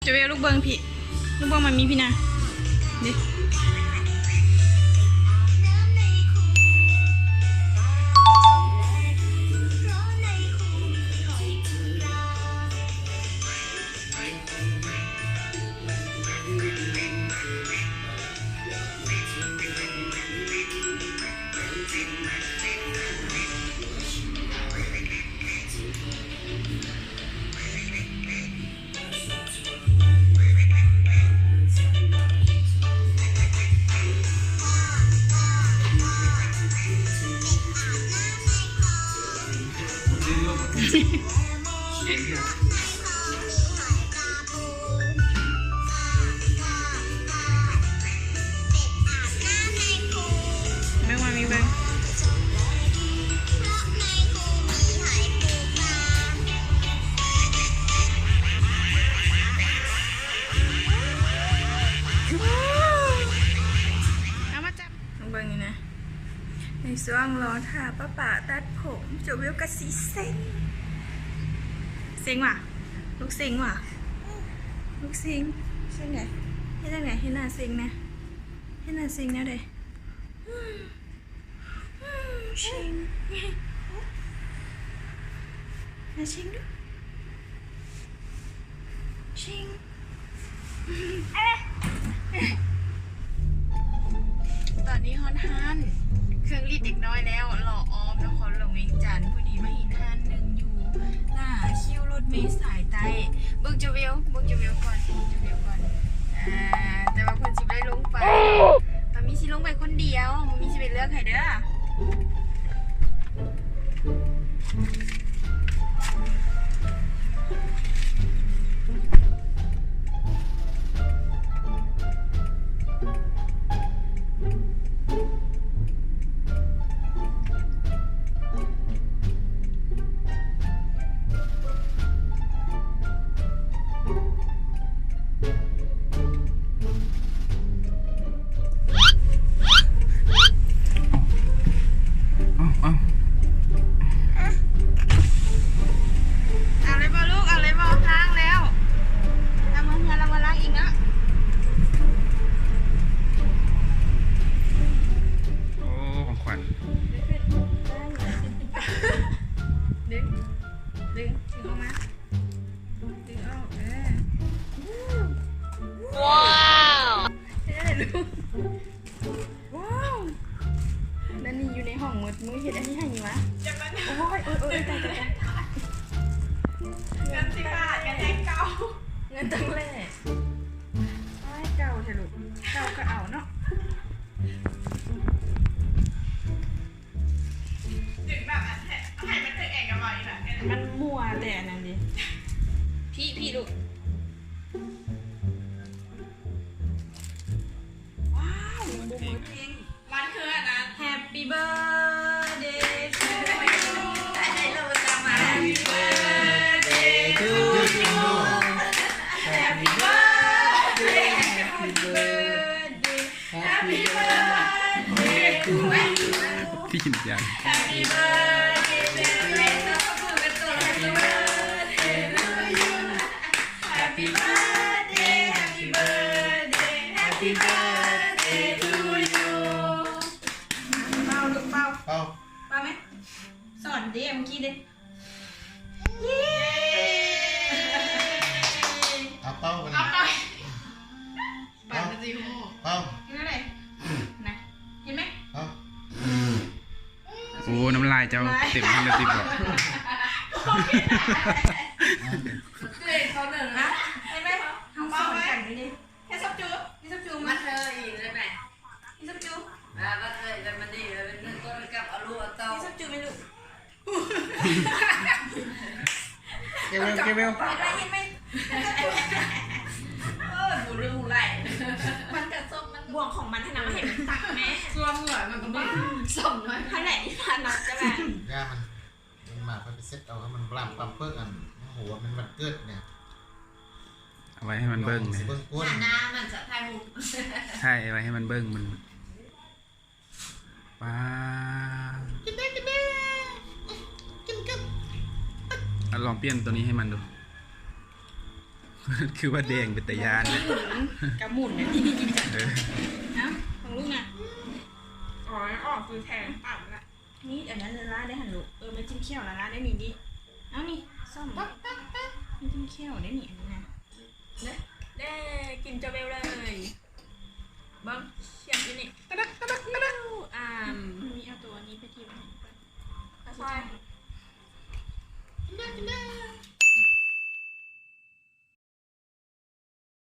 จะไปลูกเบิ้งพี่ลูกเบิ้งมันมีพี่นะดิไม่ว่ามีเบิ้งเอามาจับลงเบิ้งนี่นะในช่วงรอถ่าป้าป่าตัดผมจะวิวกระสีเซ็งเซ็งว่ะลูกเซ็งว่ะลูกเซ็งเซ็งไหนให้ได้ไหนให้หน้าเซ็งนะให้หน้าเซ็งนะเด้เซ็งนะเซ็งดูเซ็งตอนนี้ฮอนฮันเครื่องรีดเด็กน้อยแล้วหล่อออมนครหลวงเวียงจันทร์พอดีมาเห็นฮันหนึ่งอยู่หน้าคิวรถเมล์สายใต้เบิกจะเวลก่อนแต่ว่าคนสิได้ลงไปมันมีสิลงไปคนเดียวมันมีสิไปเลือกใครเด้อดึงถึงออกมาดึงออกว้าวเฮ้ยลูกว้าวนั่นนี่อยู่ในห้องหมดมือเห็นอันนี้ให้ยังวะโอ้ยตายเงิน10 บาทเงินแดงเก่าเงินตั้งแรกเก่าเถอะลูกเก่าก็เอาเนาะถึงแบบให้มันถึงเอกกับเราอีกแบบมันมัวแต่อันนั้นดิพี่ลูกว้าวบูมเพลงมันคืออันนั้น Happy Birthday to you ให้เราจะมา Happy Birthday to you Happy Birthday Happy Birthday Happy Birthday to you ที่หินยัน Happy Birthday Happy Birthday to you Happy Birthday Happy Birthday Happy Birthday to you เป่าลูกเป่าเป่าไหมสอนดิเมื่อกี้ดิเย้เอาเป้าไปเลย ปั่นกันสิฮู้ เป้า เห็นอะไรนะเห็นไหม เป้า โอ้น้ำลายเจ้าเต็มที่แล้วติบอก เขาหนึ่งนะเห็นไหมเขาสอนกันนี่แค่ซับจูนี่ซับจู มั มัน เธออีกเลยไหม นี่ซับจู มันเธอแล้วมันดีแล้วมันก็กับเอาลูกเอาเต้า นี่ซับจูไม่รู้ เกเวล เห็นไหมบุญเรื่องบุญไหล มันกระซบมันบวงของมันให้น้ำเห็นตักแม่ ส่วนเหงื่อมันก็บ้าสมน้อย ขนาดที่พานัดจะแบบ ย่ามันมาไปเซ็ตเอาให้มันปรับความเพิ่งอันหัวมันวันเกิดเนี่ย เอาไว้ให้มันเบิ้งเลย เบิ้งก้น หน้ามันจะทายหู ใช่เอาไว้ให้มันเบิ้งมันว้าลองเปลี่ยนตัวนี้ให้มันดู คือว่าแดงเป็นตะยานเลย กระหมุนเนี่ยที่จริงจัง เออ เอ้าของลูกน่ะ อ๋อออกคือแทงปั่นละ นี่อันนั้นละได้หันลูกไม่จิ้มเขี้ยวละได้นี่ดิเอ้านี่ซ่อมไม่จิ้มเขี้ยวได้นี่อันนี้นะ เด้กินจะเบลเลยบัง อ